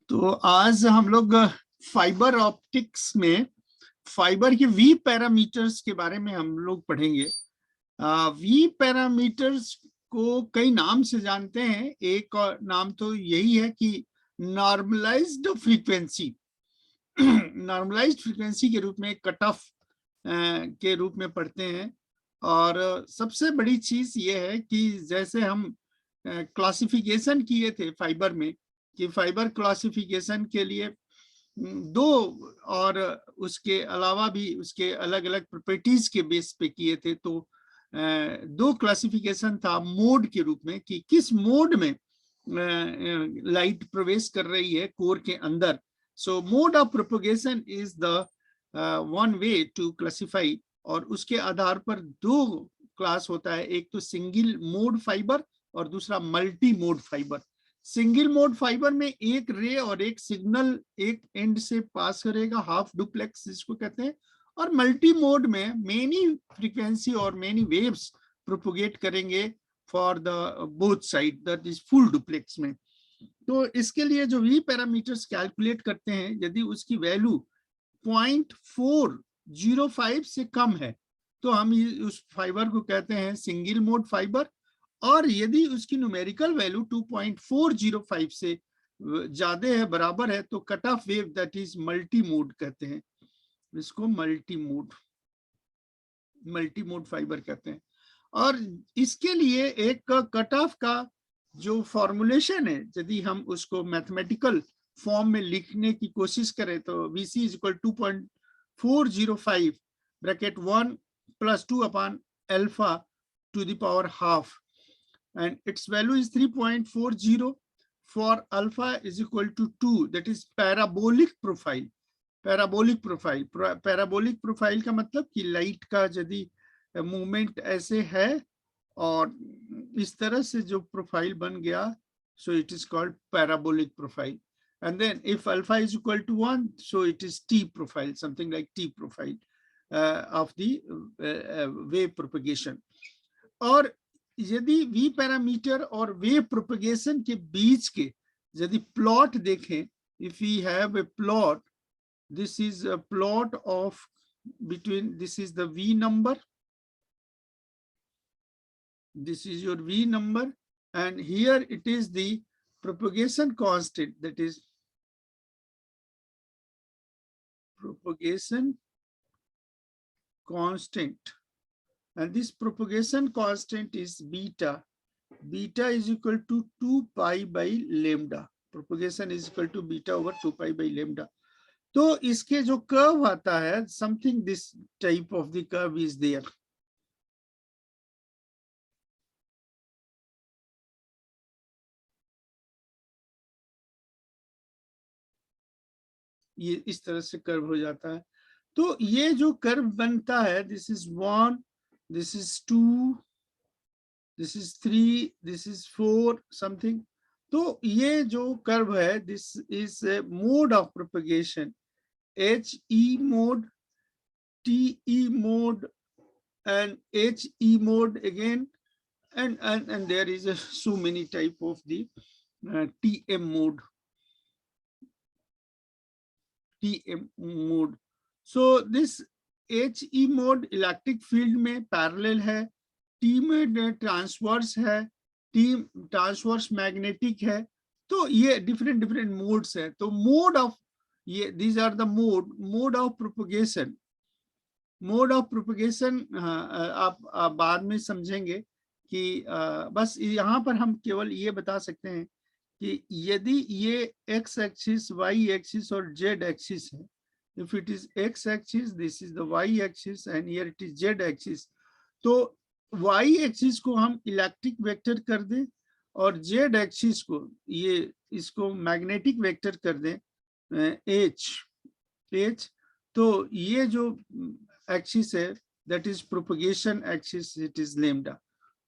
तो आज हम लोग फाइबर ऑप्टिक्स में फाइबर के वी पैरामीटर्स के बारे में हम लोग पढ़ेंगे। वी पैरामीटर्स को कई नाम से जानते हैं। एक और नाम तो यही है कि नॉर्मलाइज्ड फ्रीक्वेंसी नॉर्मलाइज्ड फ्रीक्वेंसी के रूप में, कट ऑफ के रूप में पढ़ते हैं। और सबसे बड़ी चीज ये है कि जैसे हम क्लासिफिकेशन किए थे फाइबर में, कि फाइबर क्लासिफिकेशन के लिए दो और उसके अलावा भी उसके अलग अलग प्रॉपर्टीज के बेस पे किए थे। तो दो क्लासिफिकेशन था मोड के रूप में, कि किस मोड में लाइट प्रवेश कर रही है कोर के अंदर। So mode of propagation is the one way to classify, और उसके आधार पर दो क्लास होता है, एक तो सिंगल मोड फाइबर और दूसरा multi mode fibre. Single mode fibre में एक रे और एक सिग्नल एक एंड से पास करेगा, हाफ डुप्लेक्स जिसको कहते हैं। और मल्टी मोड में मेनी फ्रीक्वेंसी और मेनी वेव्स प्रोपोगेट करेंगे for the both side, that is full duplex में। तो इसके लिए जो वी पैरामीटर्स कैलकुलेट करते हैं, यदि उसकी वैल्यू 0.405 से कम है तो हम उस फाइबर को कहते हैं सिंगल मोड फाइबर। और यदि उसकी न्यूमेरिकल वैल्यू 2.405 से ज्यादा है, बराबर है, तो cut off wave, that is multi mode कहते हैं। इसको मल्टी मोड फाइबर कहते हैं। और इसके लिए एक कट ऑफ का जो फॉर्मुलेशन है, यदि हम उसको मैथमेटिकल फॉर्म में लिखने की कोशिश करें तो VC is equal 2.405 bracket 1 + 2 upon alpha two the power half, and its value is 3.40 for alpha is equal to 2, that is parabolic profile। Parabolic profile का मतलब कि लाइट का यदि मूवमेंट ऐसे है और इस तरह से जो प्रोफाइल बन गया, so it is called parabolic profile। and then if alpha is equal to 1, so it is T profile, something like T profile of the wave propagation। और यदि वी पैरामीटर और वेव प्रोपगेशन के बीच के यदि plot देखें, if we have a plot, this is a plot of between, this is the V number, this is your V number, and here it is the propagation constant, that is propagation constant, and this propagation constant is beta is equal to 2 pi by lambda। propagation is equal to beta over 2 pi by lambda। तो इसके जो curve आता है, something this type of the curve is there. ये इस तरह से curve हो जाता है। तो ये जो कर्व बनता है, this is 1, this is 2, this is 3, this is 4 something. तो ये जो कर्व है, this is mode of propagation, HE mode, TE mode, and HE mode again, and there is so many type of the TM mode। So this HE mode electric field में parallel है, T में transverse है, T transverse magnetic है। तो ये different modes है। तो mode of ये, these are the mode of propagation। Mode of propagation आप बाद में समझेंगे कि बस यहाँ पर हम केवल ये बता सकते हैं कि यदि ये x एक्सिस, y एक्सिस और z एक्सिस है, if it is x axis, this is the y axis, and here it is z axis, तो y एक्सिस को हम इलेक्ट्रिक वेक्टर कर दें और z एक्सिस को, ये इसको मैग्नेटिक वेक्टर कर दें h। तो ये जो एक्सिस है, that is propagation axis, it is lambda.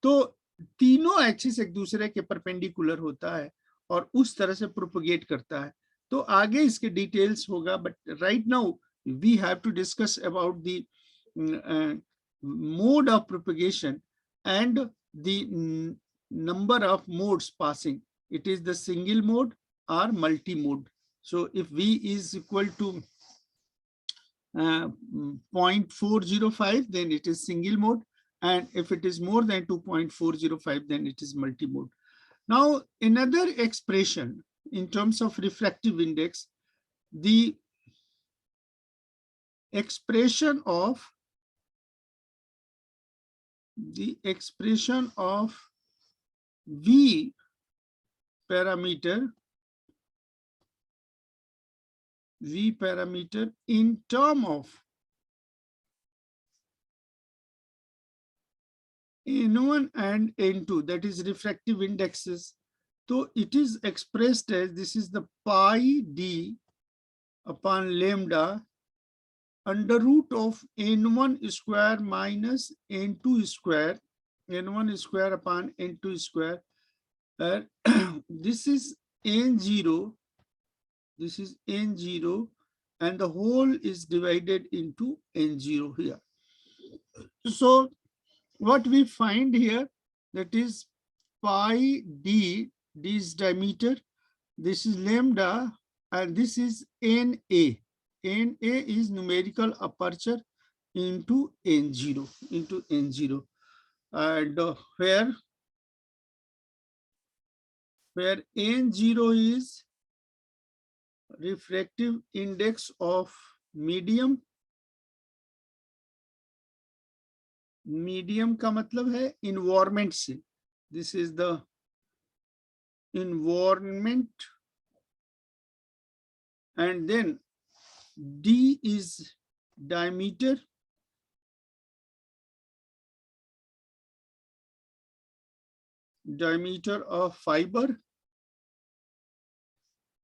तो तीनों एक्सिस एक दूसरे के परपेंडिकुलर होता है और उस तरह से प्रोपगेट करता है। तो आगे इसके डिटेल्स होगा, but right now we have to discuss about the mode of propagation and the number of modes passing. it is the single mode or multi-mode. So if V is equal to 0.405, then it is single mode. And if it is more than 2.405, then it is multi-mode. Now, another expression in terms of refractive index, the expression of V parameter in term of N1 and N2, that is refractive indexes. So it is expressed as, this is the pi d upon lambda under root of N1 square minus N2 square, N1 square upon N2 square. This is N0, this is N0, and the whole is divided into N0 here. So what we find here, that is pi d, d is diameter, this is lambda, and this is NA. NA is numerical aperture into N0, and where N0 is refractive index of medium. Medium का मतलब है environment से, this is the environment, and then D is diameter, of fiber,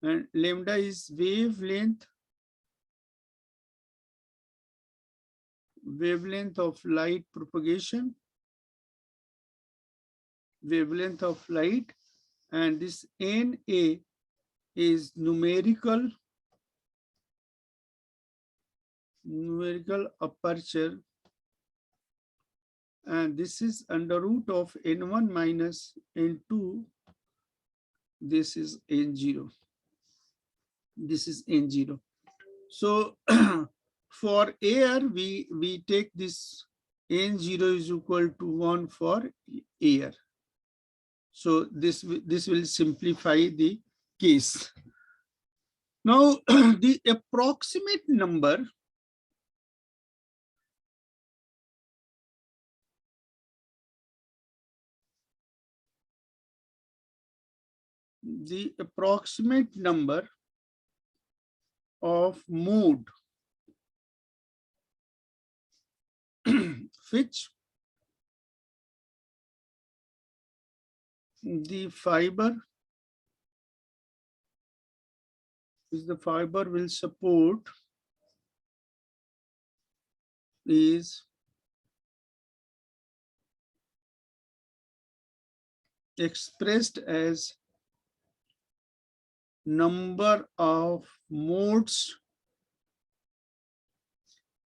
and lambda is wavelength of light propagation, and this NA is numerical aperture, and this is under root of N1 minus N2, this is N0, So for air, we take this N0 is equal to 1 for air. So this will simplify the case. Now, the approximate number of mode which the fiber will support is expressed as number of modes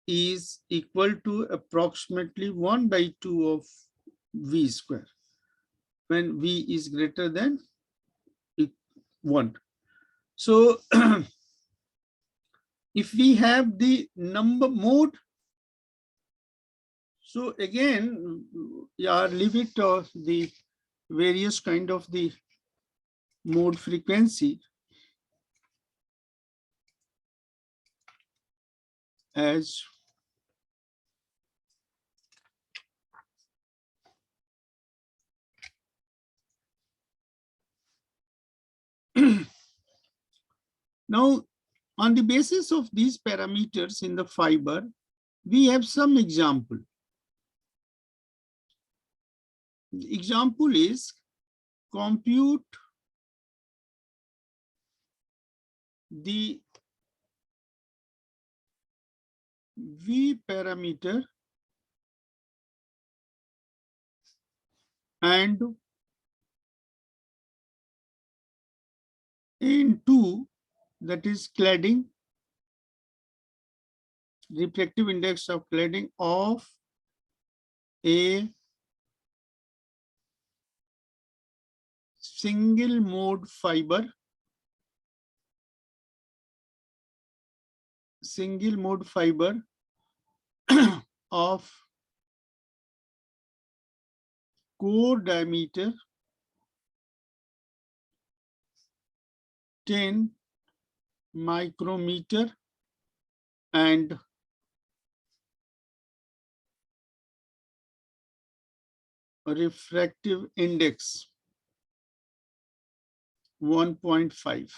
is equal to approximately 1/2 of V square when V is greater than 1. So if we have the number mode, so again, leave it the various kind of the mode frequency as now, on the basis of these parameters in the fiber, we have some example. The example is compute the V parameter and N2, that is cladding, refractive index of cladding of a single mode fiber, of core diameter 10 micrometer and refractive index 1.5.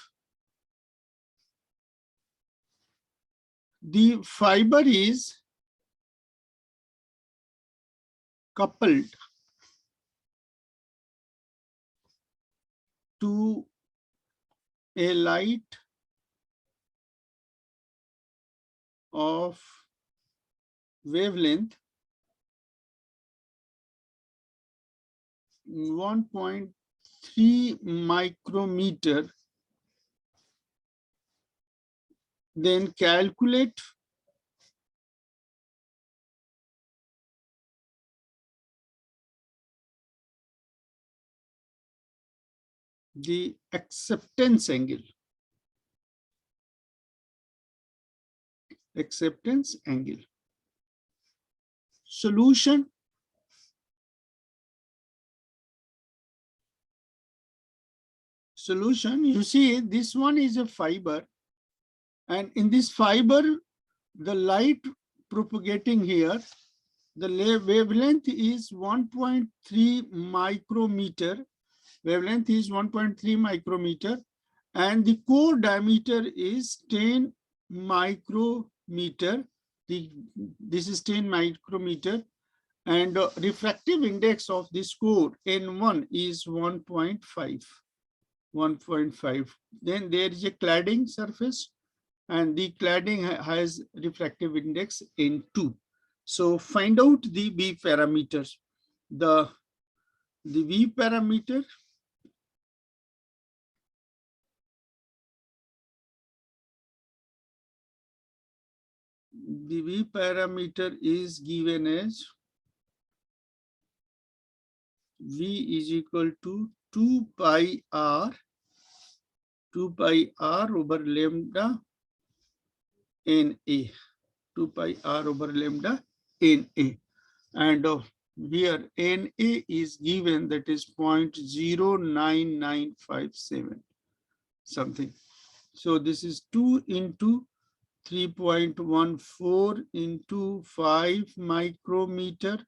The fiber is coupled to a light of wavelength 1.3 micrometer. Then calculate the acceptance angle. Solution. You see, this one is a fiber, and in this fiber, the light propagating here, the wavelength is 1.3 micrometer. Wavelength is 1.3 micrometer, and the core diameter is 10 micrometer. This is 10 micrometer, and refractive index of this core N1 is 1.5. Then there is a cladding surface, and the cladding has refractive index N2. So find out the V parameters. The V parameter is given as V is equal to 2 pi r over lambda NA. 2 pi r over lambda NA. And here NA is given, that is 0.09957 something. So this is 2 into 3.14 into 5 micrometer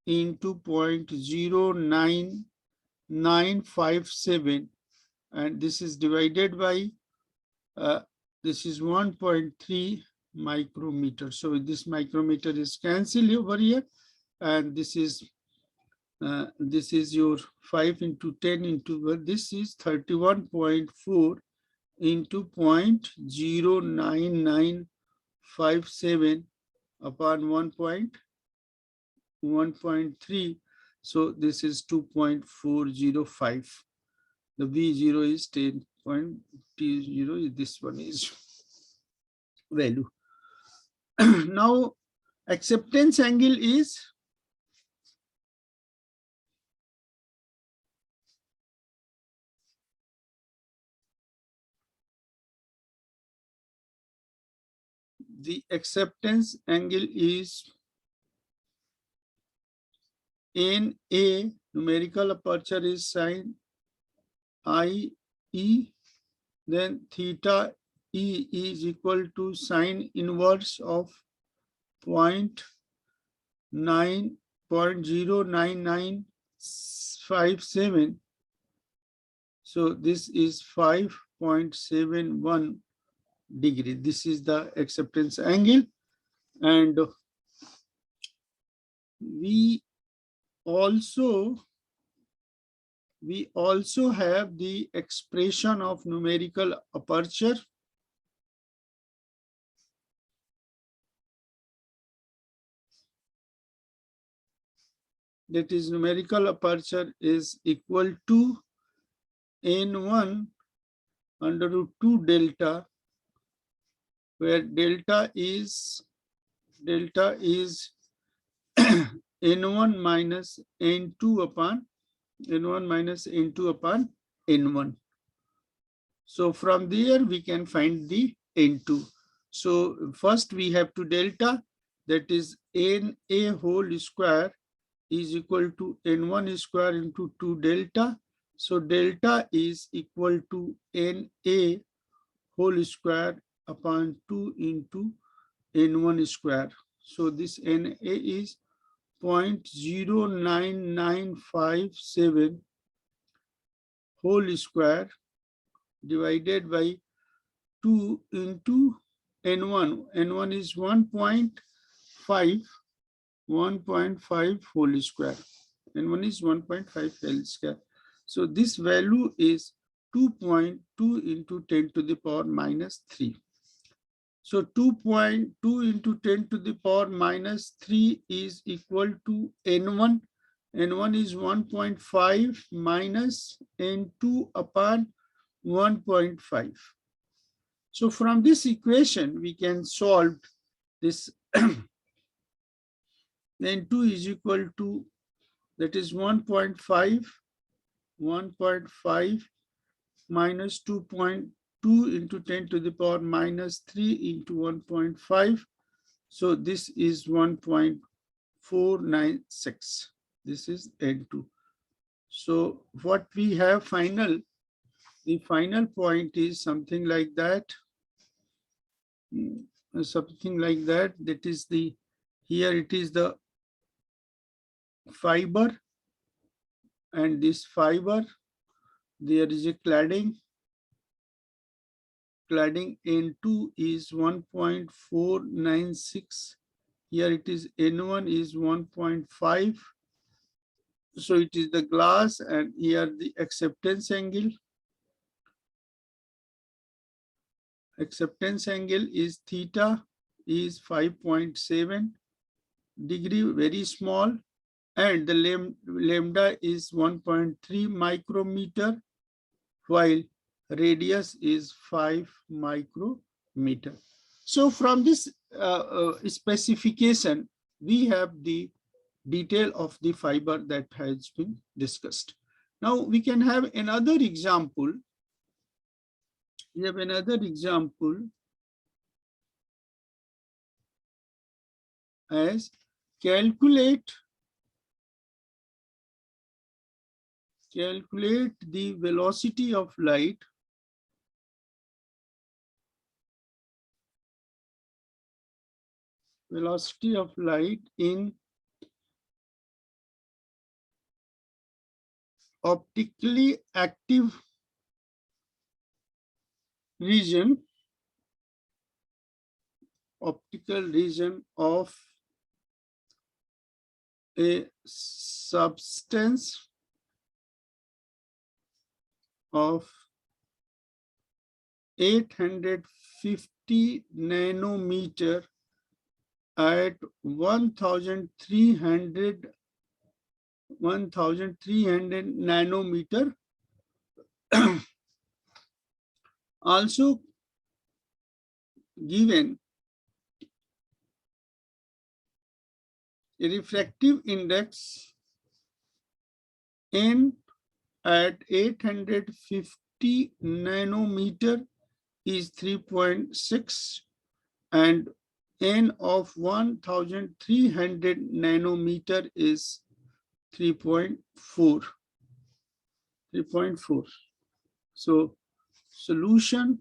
into 0.09957, and this is divided by this is 1.3 micrometer. So this micrometer is cancelled over here, and this is your 5 into 10 into this is 31.4 into 0.09957 upon 1.3. So this is 2.405. The V0 is 10.20. This one is value. Now acceptance angle is NA, numerical aperture is sin IE, then theta E is equal to sine inverse of 0.09957. So this is 5.71 degree. This is the acceptance angle, and we also have the expression of numerical aperture. That is, numerical aperture is equal to N1 under root 2 delta, where delta is N1 minus N2 upon N1. So from there we can find the N2. So first we have to delta, that is NA whole square is equal to N1 square into 2 delta. So delta is equal to NA whole square upon 2 into N1 square. So this NA is 0.09957 whole square divided by 2 into N1. N1 is 1.5 whole square. N1 is 1.5 whole square. So this value is 2.2 into 10 to the power minus 3. So 2.2 into 10 to the power minus 3 is equal to N1. N1 is 1.5 minus N2 upon 1.5. So from this equation, we can solve this. N2 is equal to, that is 1.5 minus 2.2 into 10 to the power minus 3 into 1.5. So this is 1.496. This is N2. So what we have final, the final point is something like that. Something like that. That is the, here it is the fiber, and this fiber, there is a cladding. Cladding N2 is 1.496. Here it is N1 is 1.5. So it is the glass, and here the acceptance angle. Acceptance angle is theta is 5.7 degree, very small, and the lambda is 1.3 micrometer, while radius is 5 micrometer. So from this specification, we have the detail of the fiber that has been discussed. Now we can have another example. We have another example as calculate the velocity of light in optically active region, optical region of a substance of 850 nanometer at 1300 nanometer. Also given a refractive index N at 850 nanometer is 3.6 and N of 1300 nanometer is 3.4. So solution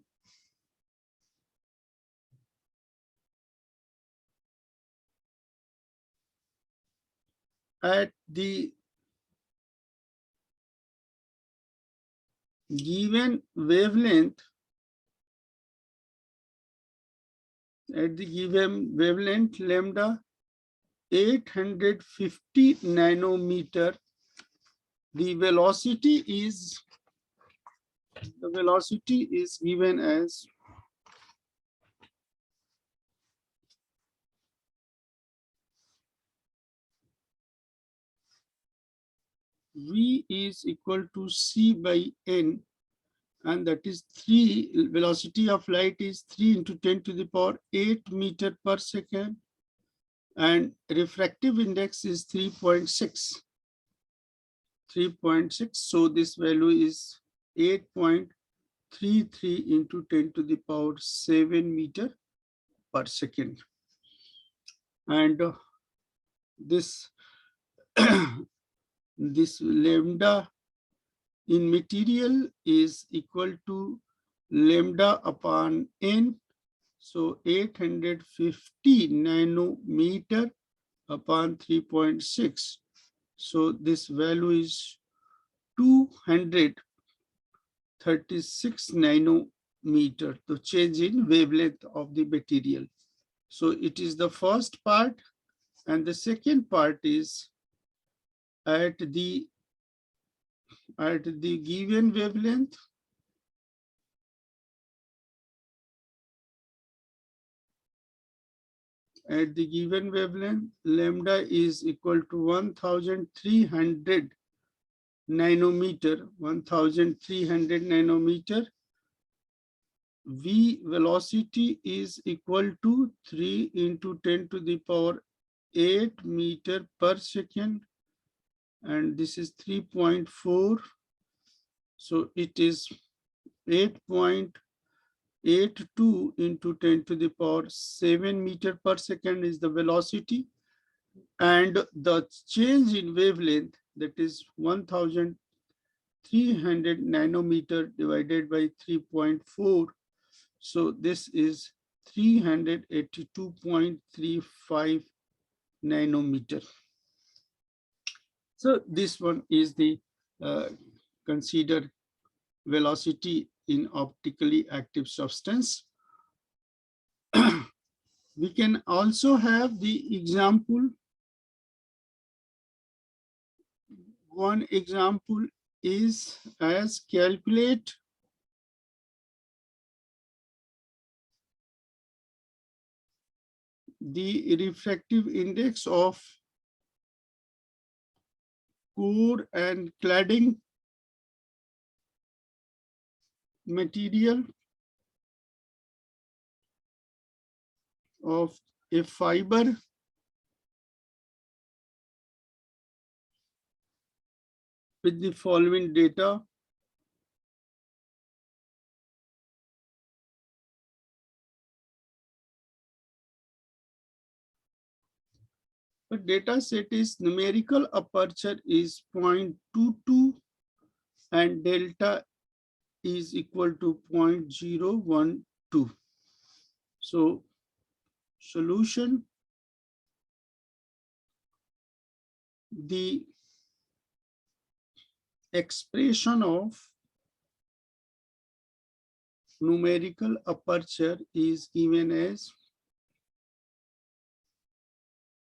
at the given wavelength, lambda 850 nanometer, the velocity is given as V is equal to C by N, and that is 3, velocity of light is 3 into 10 to the power 8 meter per second, and refractive index is 3.6. So this value is 8.33 into 10 to the power 7 meter per second. And this this lambda in material is equal to lambda upon n. So 850 nanometer upon 3.6. So this value is 236 nanometer, the change in wavelength of the material. So it is the first part, and the second part is at the given wavelength. At the given wavelength, lambda is equal to 1300 nanometer, 1300 nanometer. V velocity is equal to 3 into 10 to the power 8 meter per second, and this is 3.4. So it is 8.82 into 10 to the power 7 meter per second is the velocity, and the change in wavelength, that is 1300 nanometer divided by 3.4. So this is 382.35 nanometer. So this one is the considered velocity in optically active substance. We can also have the example. One example is as calculate the refractive index of core and cladding material of a fiber with the following data. The data set is numerical aperture is 0.22 and delta is equal to 0.012. So solution, the expression of numerical aperture is given as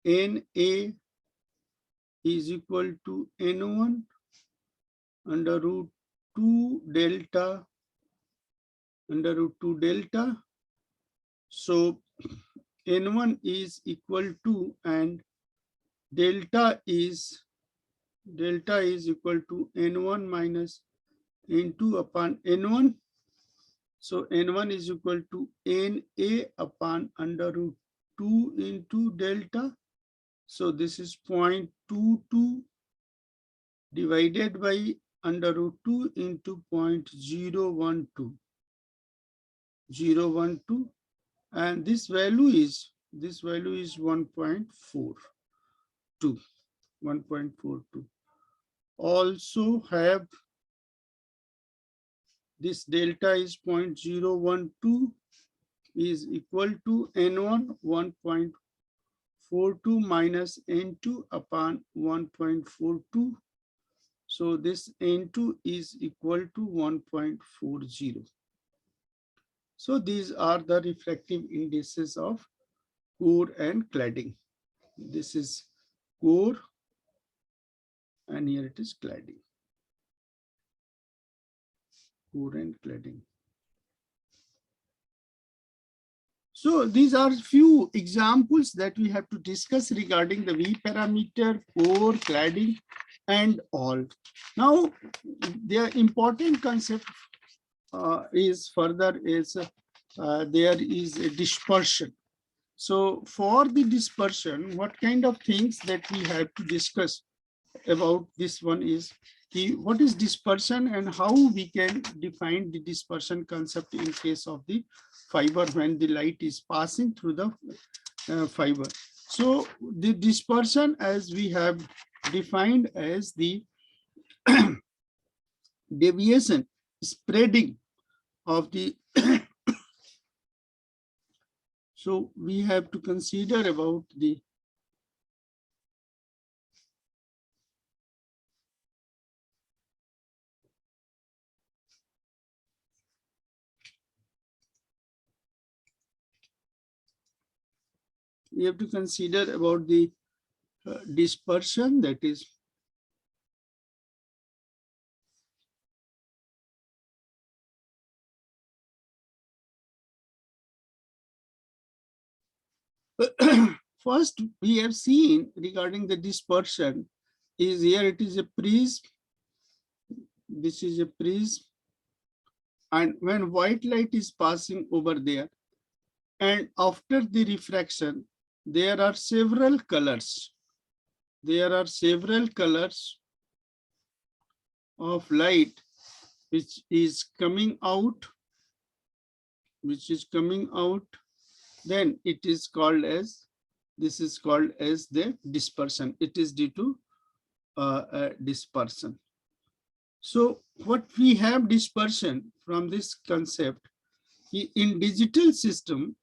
NA is equal to N1 under root 2 delta under root 2 delta. So N1 is equal to, and delta is equal to N1 minus N2 upon N1. So N1 is equal to NA upon under root 2 into delta. So this is 0.22 divided by under root 2 into 0.012. And this value is 1.42. Also have this delta is 0.012 is equal to N1 1.42 minus N2 upon 1.42. So this N2 is equal to 1.40. So these are the refractive indices of core and cladding. This is core and here it is cladding. Core and cladding. So these are few examples that we have to discuss regarding the V parameter, core, cladding, and all. Now, the important concept is further is there is a dispersion. So for the dispersion, what kind of things that we have to discuss about this one is what is dispersion and how we can define the dispersion concept in case of the fiber when the light is passing through the fiber. So the dispersion, as we have defined as the deviation, spreading of the so we have to consider about the about the dispersion, that is first we have seen regarding the dispersion is here it is a prism, this is a prism, and when white light is passing over there and after the refraction there are several colors, of light which is coming out, then it is called as, this is called as the dispersion. It is due to dispersion. So what we have dispersion from this concept in digital system,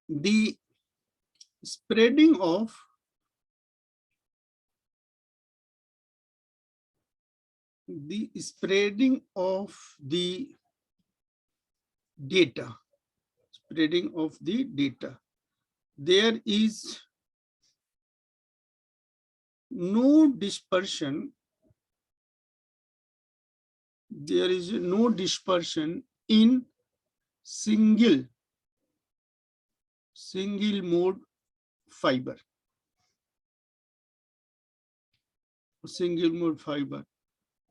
the spreading of the data, there is no dispersion, in single mode fiber.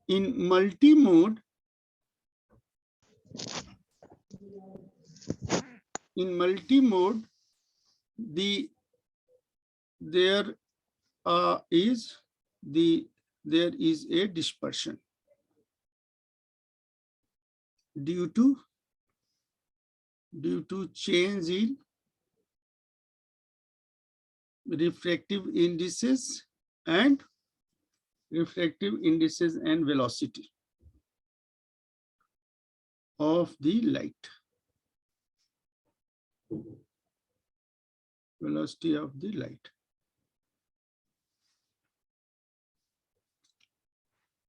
In multi-mode, there is a dispersion due to change in refractive indices and velocity of the light.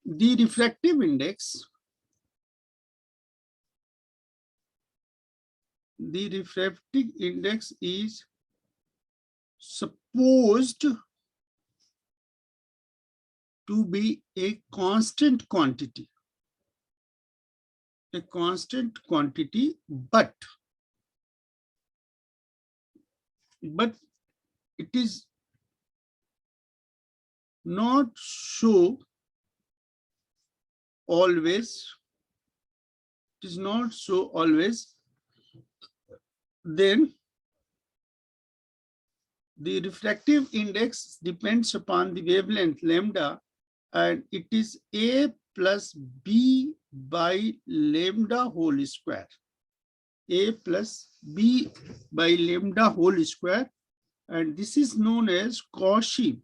The refractive index, is supposed to be a constant quantity, but it is not so always. Then the refractive index depends upon the wavelength lambda, and it is A plus B by lambda whole square. And this is known as Cauchy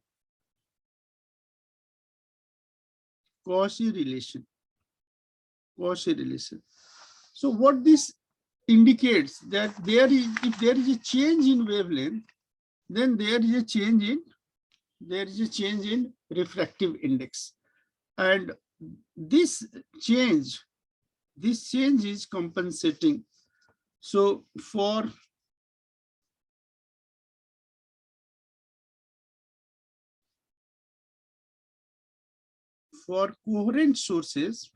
relation. So what this indicates that if there is a change in wavelength, then there is a change in refractive index, and this change is compensating. So for coherent sources,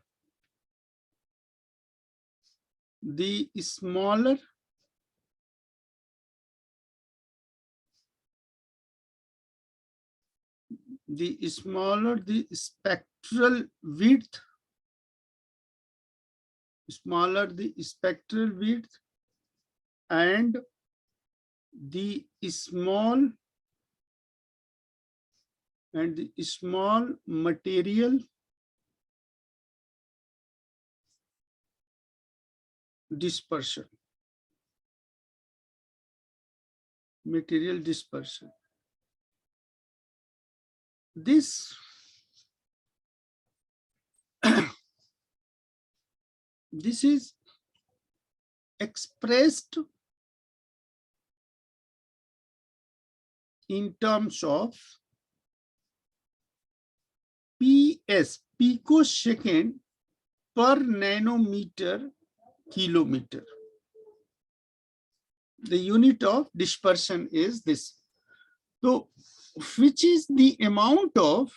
the smaller the spectral width, smaller the spectral width and the small material dispersion. This this is expressed in terms of PS, picosecond per nanometer kilometer. The unit of dispersion is this. So, which is the amount of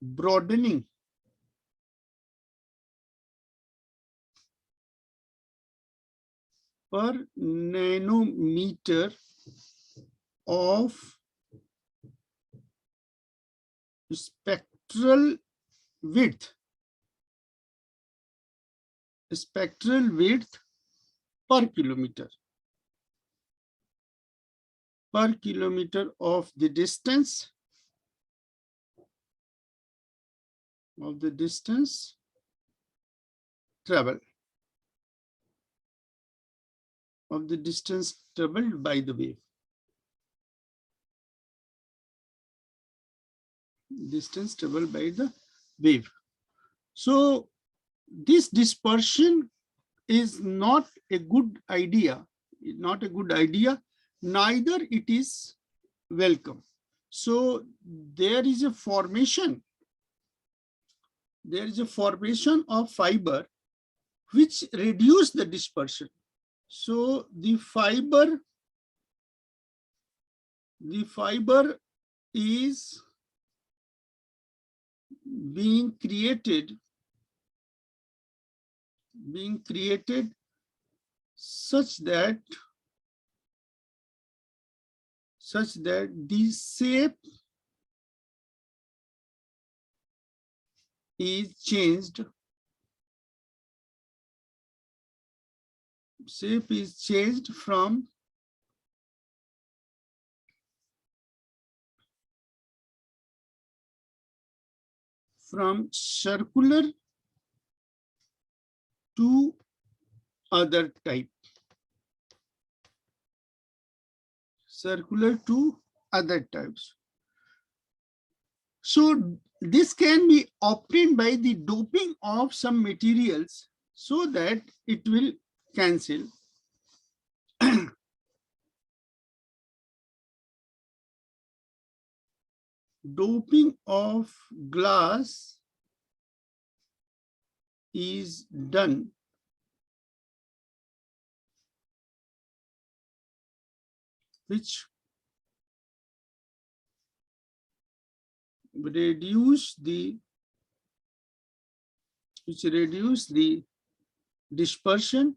broadening per nanometer of spectral width per kilometer of the distance traveled by the wave. Distance traveled by the wave. So this dispersion is not a good idea, neither it is welcome. So there is a formation of fiber which reduce the dispersion. So the fiber is being created such that the shape is changed. Shape is changed from circular to other type. Circular to other types. So this can be obtained by the doping of some materials so that it will cancel. Doping of glass is done which reduce the dispersion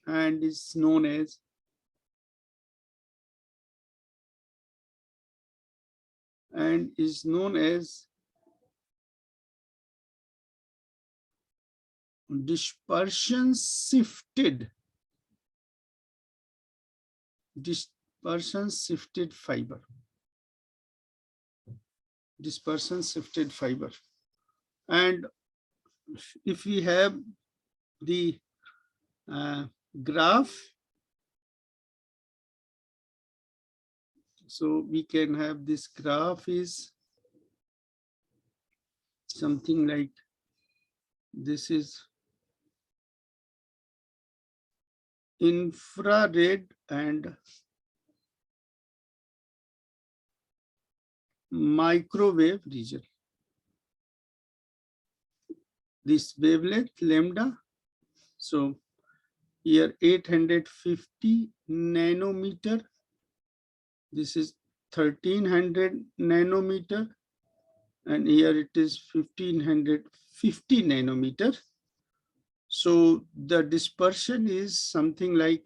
and is known as dispersion shifted fiber. And if we have the graph, so we can have this graph is something like this is infrared and microwave region. This wavelength lambda, so here 850 nanometer, this is 1300 nanometer, and here it is 1550 nanometer. So the dispersion is something like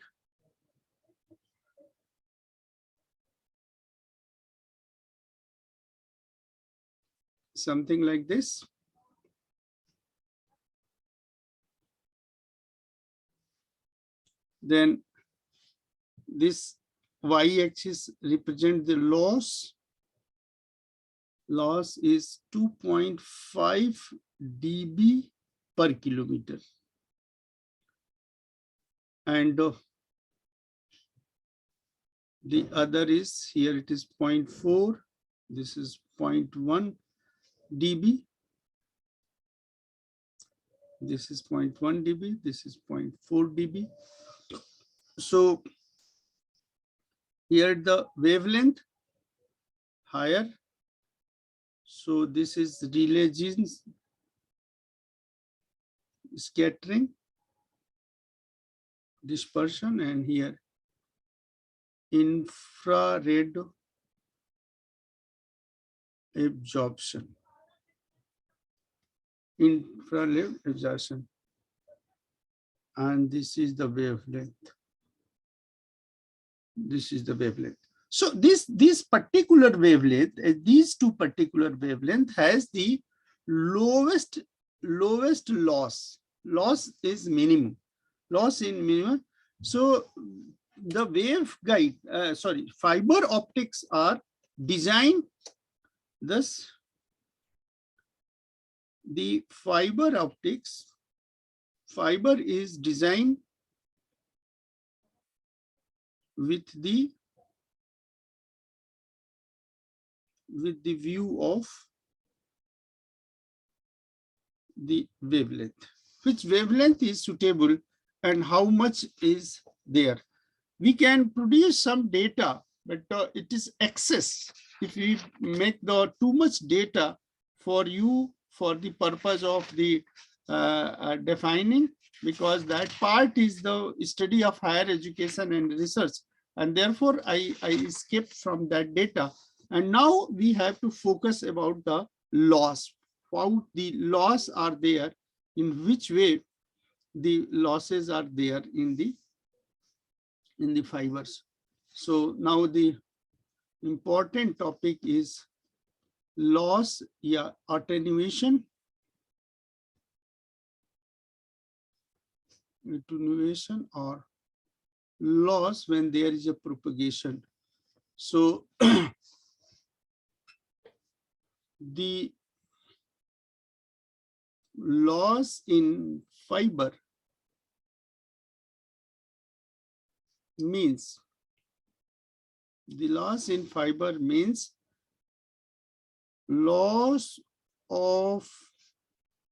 this. Then this y-axis represents the loss. Loss is 2.5 dB per kilometer. And the other is, here it is 0.4. This is 0.1 dB. This is 0.1 dB. This is 0.4 dB. So here the wavelength higher. So this is relay genes scattering, dispersion, and here infrared absorption. Infrared absorption. And this is the wavelength. This is the wavelength. So this particular wavelength, these two particular wavelength has the lowest loss. Loss is minimum. Loss in minimum. So the waveguide, fiber optics are designed. Thus, the fiber optics, fiber is designed with the view of the wavelength. Which wavelength is suitable and how much is there. We can produce some data, but it is excess. If we make the too much data for you for the purpose of the defining, because that part is the study of higher education and research, and therefore I skipped from that data. And now we have to focus about the loss. How the loss are there, in which way the losses are there in the fibers. So now the important topic is loss, attenuation. Attenuation or loss when there is a propagation. So the loss in fiber means, loss of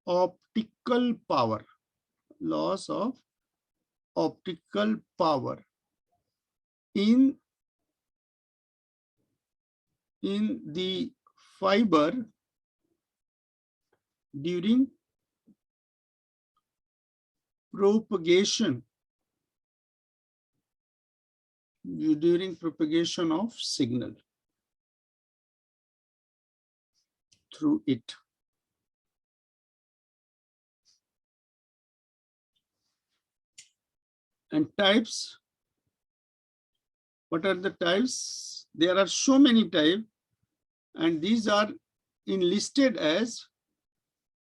optical power. Loss of optical power in the fiber during propagation of signal through it. And types, what are the types? There are so many types, and these are enlisted as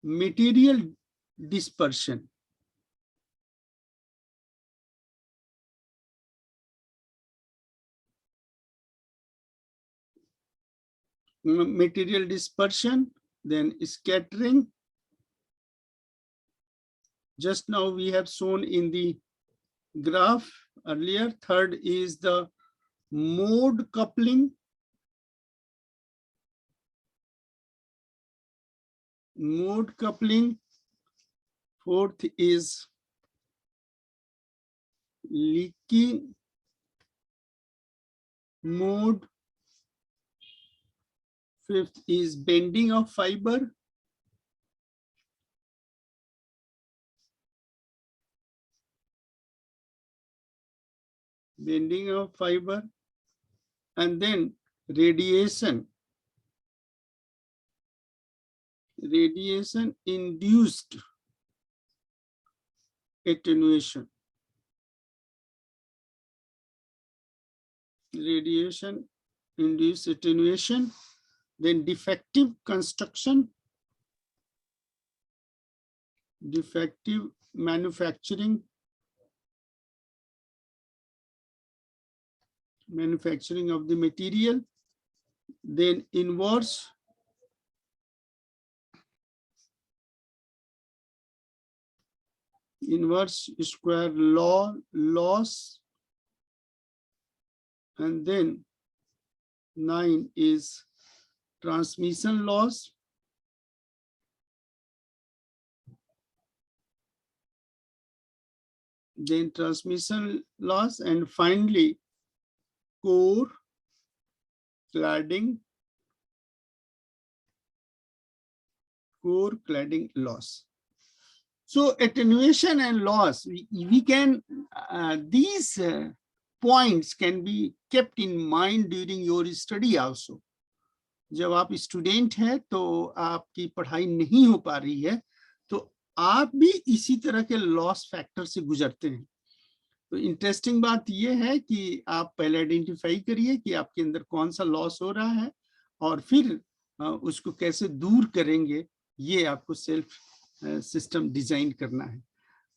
material dispersion. Material dispersion, then scattering. Just now we have shown in the graph earlier. Third is the mode coupling. Fourth is leaking mode. Fifth is bending of fiber. And then radiation induced attenuation, radiation induced attenuation, then defective construction, defective manufacturing of the material, then inverse square law loss, and then 9 is transmission loss, then transmission loss, and finally core cladding loss. So attenuation and loss, we can these points can be kept in mind during your study also. जब आप student हैं तो आपकी पढ़ाई नहीं हो पा रही है तो आप भी इसी तरह के लॉस फैक्टर से गुजरते हैं। तो इंटरेस्टिंग बात यह है कि आप पहले आइडेंटिफाई करिए कि आपके अंदर कौन सा लॉस हो रहा है और फिर उसको कैसे दूर करेंगे, ये आपको सेल्फ सिस्टम डिजाइन करना है।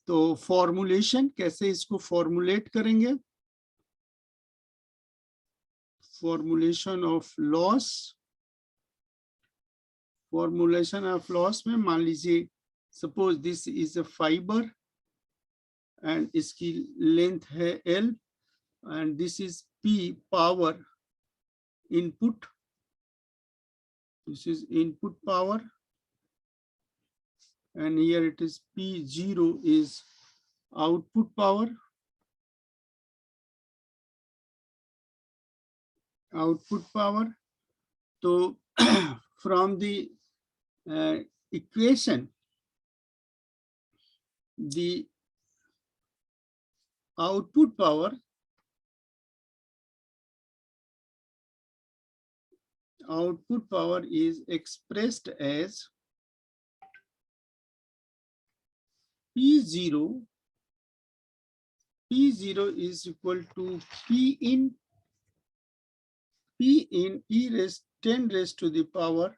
तो फॉर्मुलेशन कैसे इसको फॉर्मुलेट करेंगे, फॉर्मुलेशन ऑफ लॉस, में मान लीजिए suppose this is a fibre and इसकी लेंथ है L and this is P power input, this is input power, and here it is P0 is output power, So from the equation, the output power is expressed as P0 is equal to P in E10 raised to the power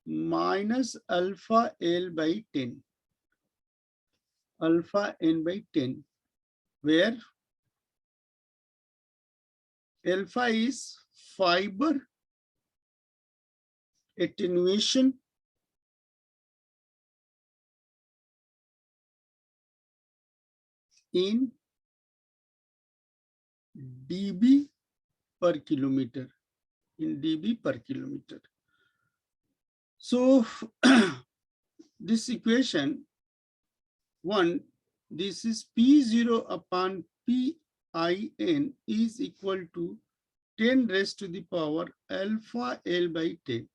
minus alpha L by 10, alpha N by 10, where alpha is fiber attenuation in dB per kilometer, So this equation 1, this is P0 upon Pin is equal to 10 raised to the power alpha L by 10,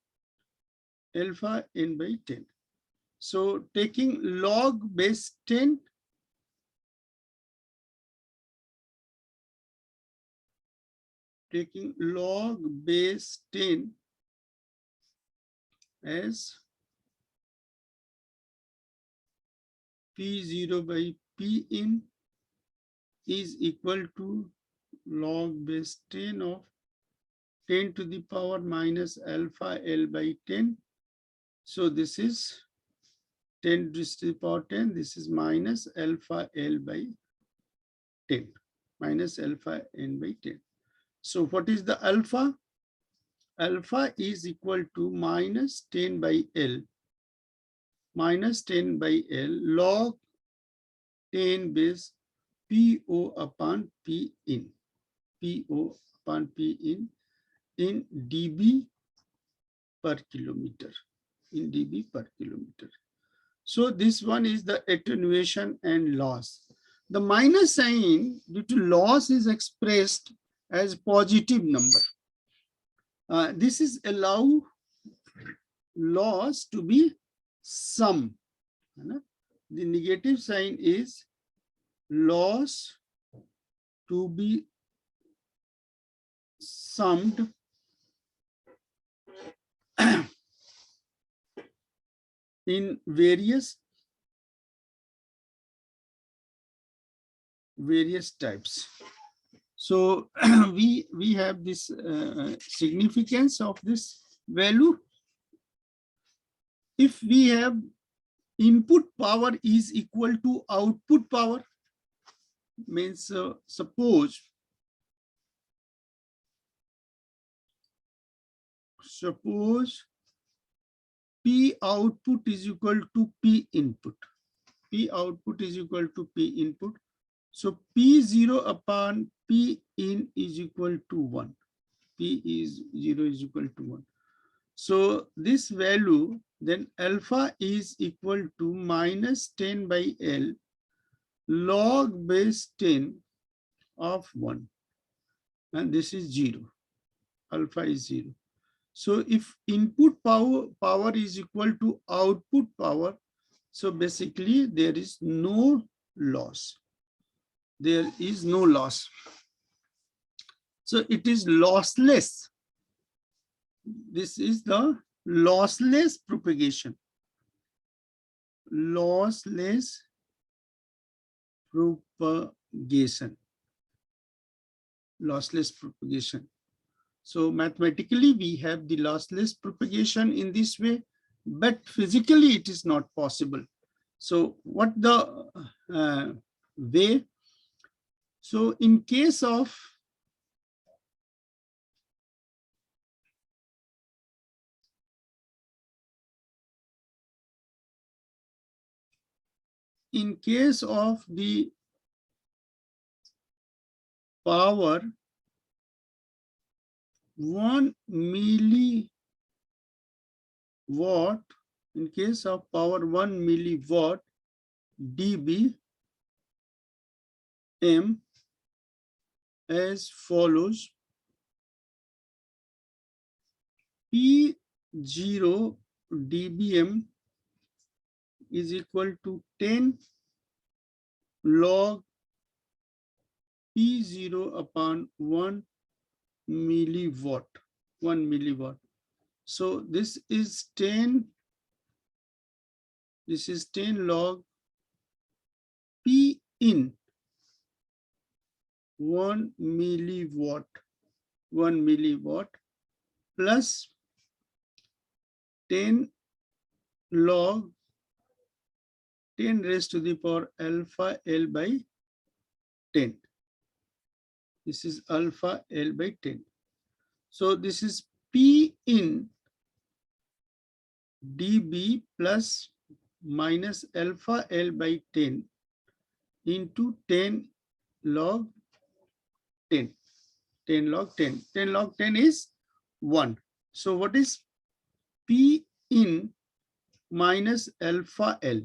alpha N by 10. So taking log base 10, as P0 by Pin is equal to log base 10 of 10 to the power minus alpha L by 10. So this is 10 to the power 10, this is minus alpha L by 10, minus alpha N by 10. So what is the alpha? Alpha is equal to minus 10 by L, log 10 base PO upon Pin, in dB per kilometer, So this one is the attenuation and loss. The minus sign due to loss is expressed as positive number. This is allow loss to be sum. The negative sign is loss to be summed in various various types. So we have this significance of this value. If we have input power is equal to output power, means suppose P output is equal to P input. P output is equal to P input. So P0 upon P in is equal to 1. P is 0 is equal to 1. So this value, then alpha is equal to minus 10 by L log base 10 of 1. And this is 0. Alpha is 0. So if input power is equal to output power, so basically there is no loss. There is no loss. So it is lossless. This is the lossless propagation. Lossless propagation. Lossless propagation. So mathematically, we have the lossless propagation in this way, but physically it is not possible. So what the way? So in case of the power 1 milliwatt, in case of power 1 milliwatt dB M as follows. P0 dBm is equal to 10 log P0 upon 1 milliwatt. 1 milliwatt. So this is 10. This is 10 log P in 1 milliwatt. 1 milliwatt plus 10 log 10 raised to the power alpha L by 10. This is alpha L by 10. So this is P in dB plus minus alpha L by 10 into 10 log 10. 10 log 10. 10 log 10 is 1. So what is P in minus alpha L?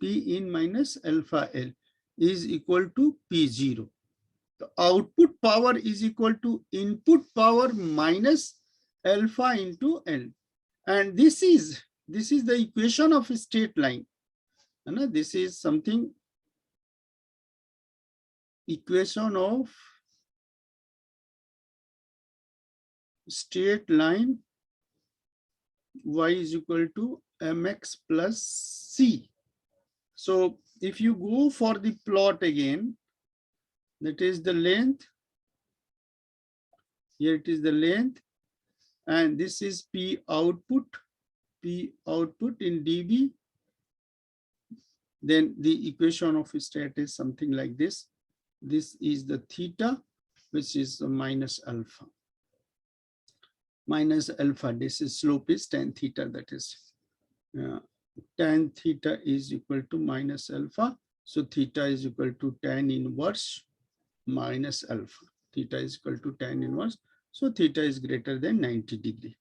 P in minus alpha L is equal to P0. The output power is equal to input power minus alpha into L. And this is the equation of a straight line. And this is something equation of straight line y is equal to mx plus c. So if you go for the plot again, that is the length. Here it is the length, and this is P output in dB. Then the equation of state is something like this. This is the theta, which is the minus alpha. Minus alpha, this is slope is tan theta, that is tan theta is equal to minus alpha. So theta is equal to tan inverse minus alpha. Theta is equal to tan inverse. So theta is greater than 90 degree.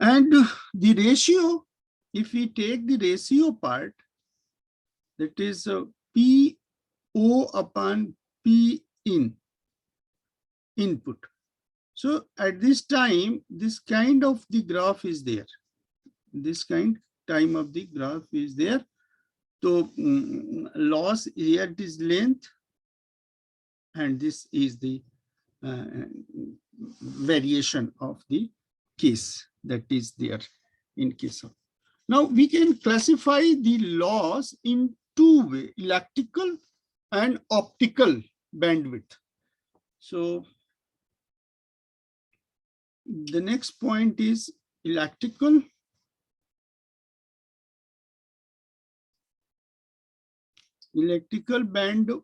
And the ratio, if we take the ratio part, that is PO upon P in input. So at this time, this kind of the graph is there. This kind time of the graph is there. So loss here it is length, and this is the variation of the case that is there in case of. Now we can classify the loss in two ways: electrical and optical bandwidth. So the next point is electrical bandwidth,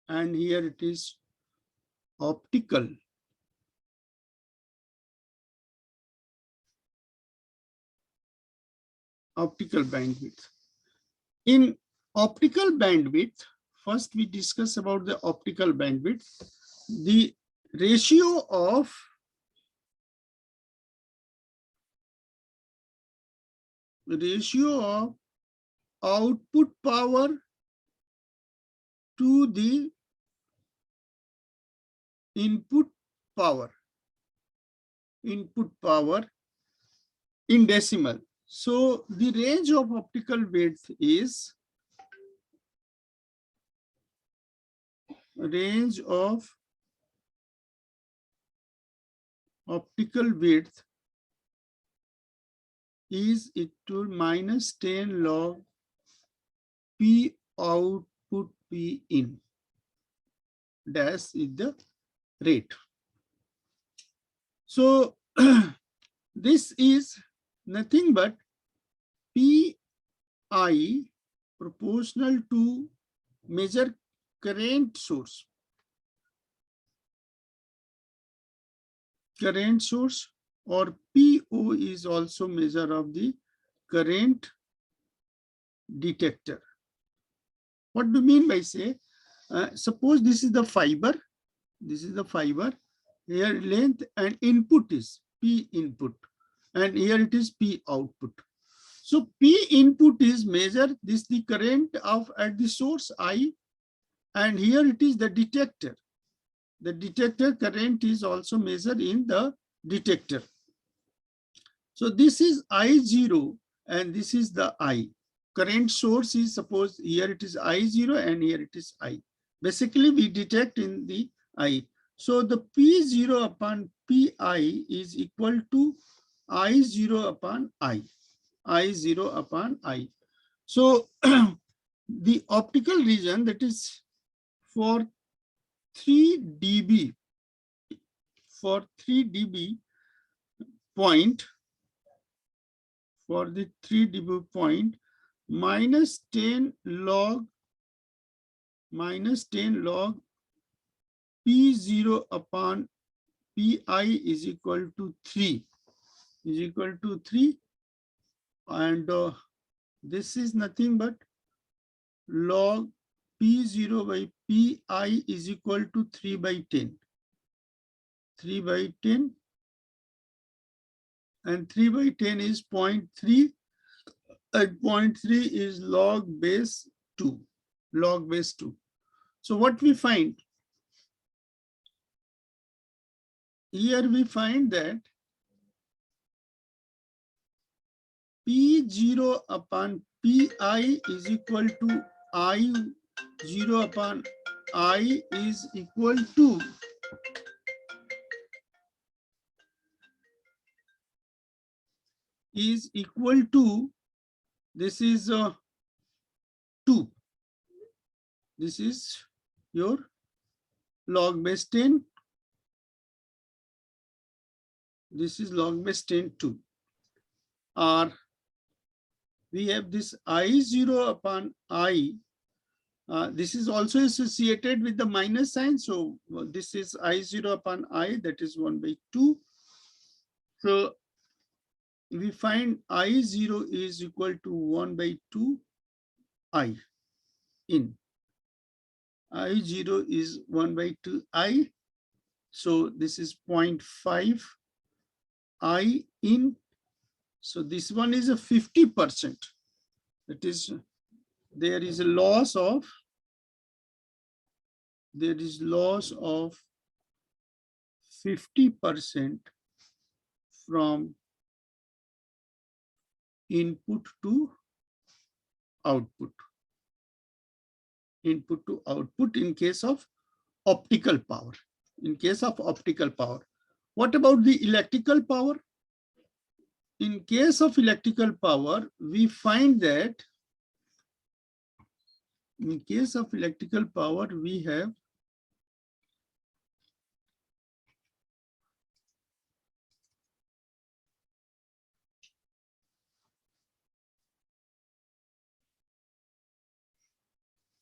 and here it is optical bandwidth. In optical bandwidth, first we discuss about the optical bandwidth. The ratio of output power to the input power in decimal. So the range of optical width is is equal to minus 10 log P output P in. Dash is the rate. So this is nothing but PI proportional to measure current source or PO is also measure of the current detector. What do you mean by say? Suppose this is the fiber. Here length and input is P input, and here it is P output. So P input is measure this the current of at the source I, and here it is the detector. The detector current is also measured in the detector. So this is I0 and this is the I. Current source is, suppose here it is I0 and here it is I. Basically we detect in the I. So the P0 upon Pi is equal to I0 upon I. I0 upon I. So the optical region, that is for 3 dB point, for the 3 dB point, minus 10 log P0 upon Pi is equal to 3, and this is nothing but log P0 by Pi is equal to 3 by 10. 3 by 10, and 3 by 10 is 0.3, and 0.3 is log base 2. So what we find? Here we find that P0 upon Pi is equal to I0 upon I is equal to this is 2. This is your log base 10. This is log base 10 2. Or we have this I0 upon I. This is also associated with the minus sign. So this is I0 upon I, that is 1 by 2. So we find I0 is equal to 1 by 2 I in. I0 is 1 by 2 I. So this is 0.5 I in. So this one is a 50%. That is, there is a loss of 50% from input to output. In case of optical power. What about the electrical power? In case of electrical power, we find that In case of electrical power, we have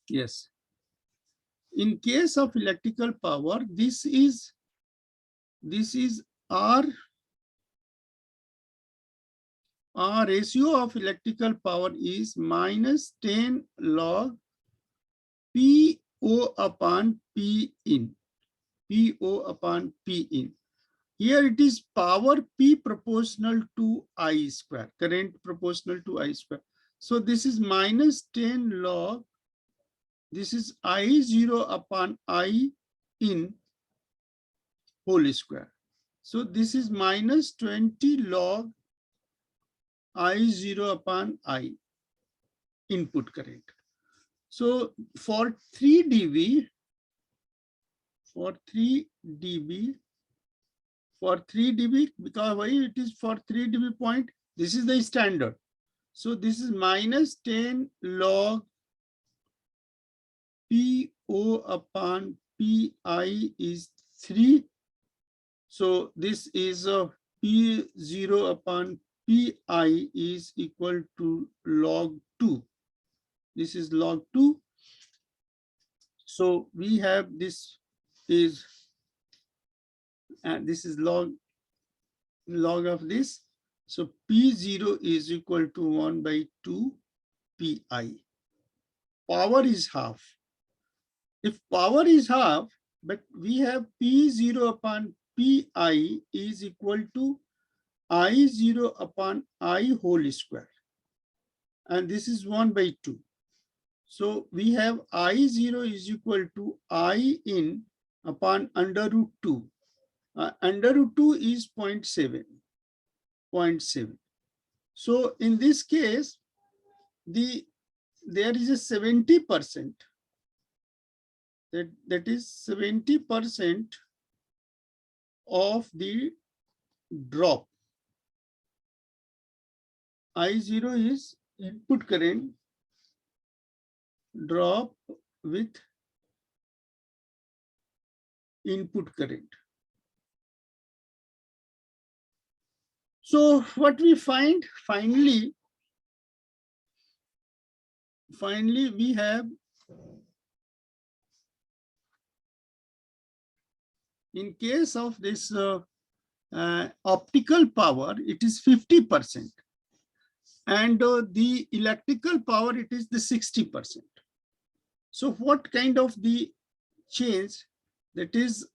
yes. In case of electrical power, this is R ratio of electrical power is minus 10 log PO upon P in. PO upon P in. Here it is power P proportional to I square, current proportional to I square. So this is minus 10 log, this is I0 upon I in whole square. So this is minus 20 log I0 upon I input current. So for 3 dB, because why it is for 3 dB point, this is the standard. So this is minus 10 log PO upon PI is 3. So this is P0 upon PI is equal to log 2. This is log 2. So we have this is, and this is log of this. So P0 is equal to 1 by 2 PI. Power is half. If power is half, but we have P0 upon PI is equal to I0 upon I whole square. And this is 1 by 2. So we have I0 is equal to I in upon under root 2. Under root 2 is 0.7. So in this case, there is a 70%. That is 70% of the drop. I0 is input current drop with input current. So what we find finally we have, in case of this optical power, it is 50%. And the electrical power, it is the 60%. So what kind of the change, that is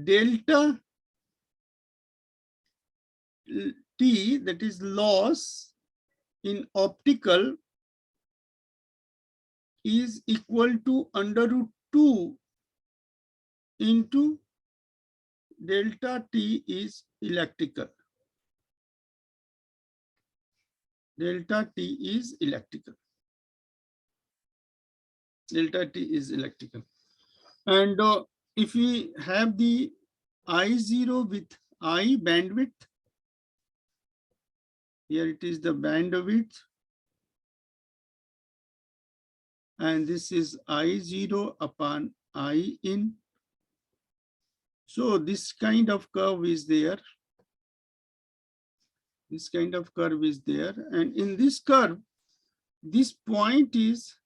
delta T, that is loss in optical, is equal to under root 2 into delta T is electrical. Delta T is electrical. Delta T is electrical. And if we have the I0 with I bandwidth, here it is the bandwidth, and this is I0 upon I in. So this kind of curve is there. This kind of curve is there. And in this curve, this point is,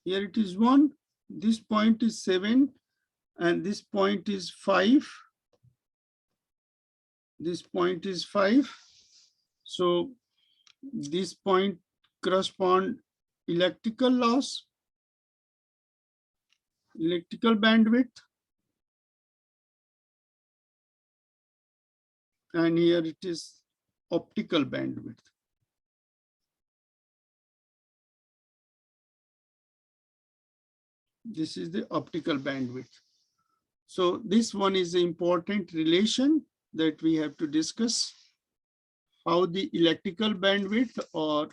here it is 1, this point is 7, and this point is 5. This point is 5. So this point correspond electrical loss, electrical bandwidth. And here it is optical bandwidth. This is the optical bandwidth. So this one is an important relation that we have to discuss, how the electrical bandwidth or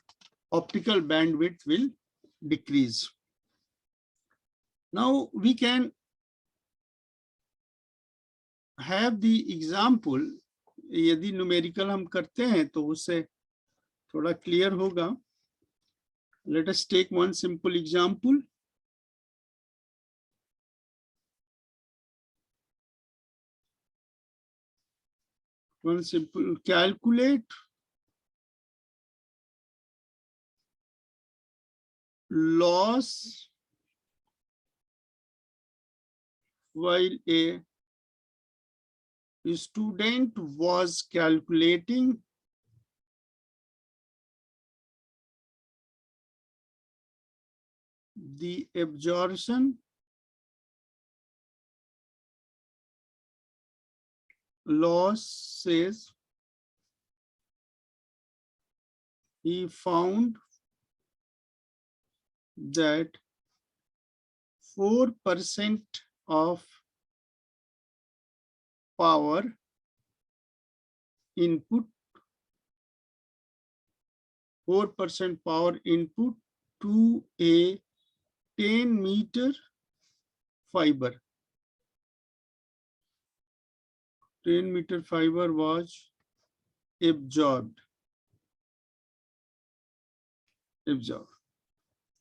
optical bandwidth will decrease. Now we can have the example. यदि numerical हम करते हैं तो उससे थोड़ा clear होगा. Let us take one simple example. One simple, calculate loss while a student was calculating the absorption losses. He found that 4% of power input, 4% power input to a 10-meter fiber. 10-meter fiber was absorbed.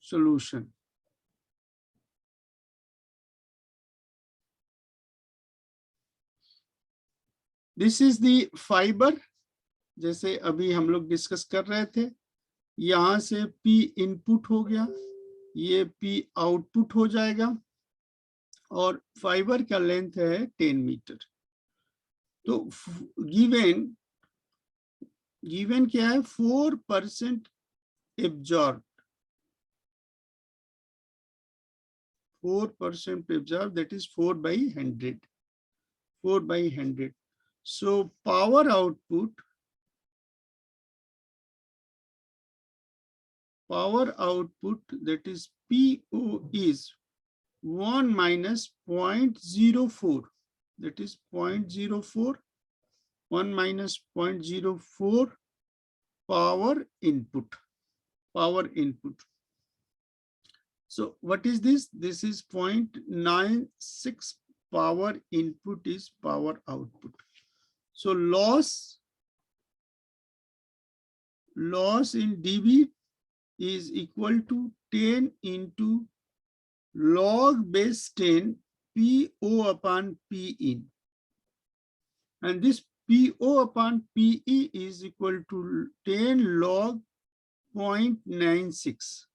Solution. This is the fiber. जैसे अभी हम लोग discuss कर रहे थे, यहां से P input हो गया, ये P आउटपुट हो जाएगा और फाइबर का लेंथ है 10 मीटर. तो गिवन क्या है? 4% absorb, 4% absorb, that is 4/100. 4/100. So power output that is PO is 1 minus 0.04. That is 0.04. 1 minus 0.04 power input. So what is this? This is 0.96 power input is power output. So loss in dB is equal to 10 into log base 10 PO upon PE. And this PO upon PE is equal to 10 log 0.96.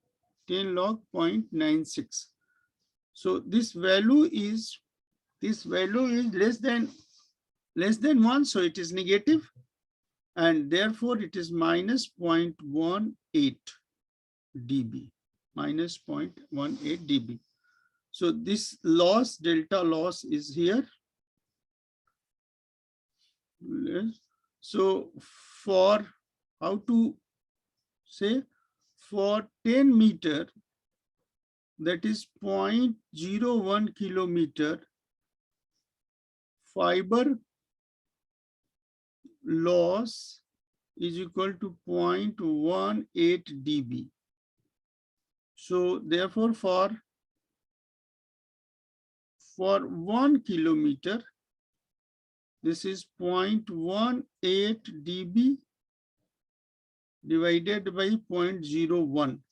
10 log 0.96. So this value is less than 1, so it is negative, and therefore it is minus 0.18 dB. Minus 0.18 dB. So this loss, delta loss, is here. So for how to say, for 10 meter, that is 0.01 kilometer, fiber loss is equal to 0.18 dB. So therefore for 1 kilometer, this is 0.18 dB divided by 0.01.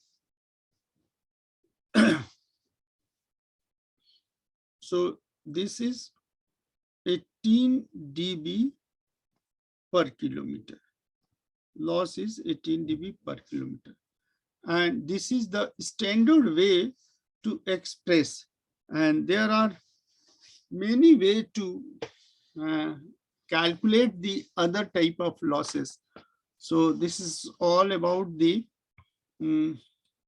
So this is 18 dB per kilometer. Loss is 18 dB per kilometer. And this is the standard way to express. And there are many ways to calculate the other type of losses. So this is all about the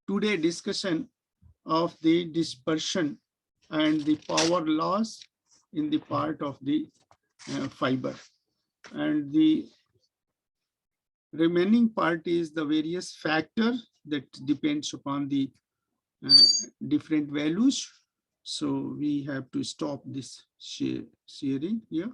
today discussion of the dispersion and the power loss in the part of the fiber. And the remaining part is the various factors that depends upon the different values. So we have to stop this sharing here.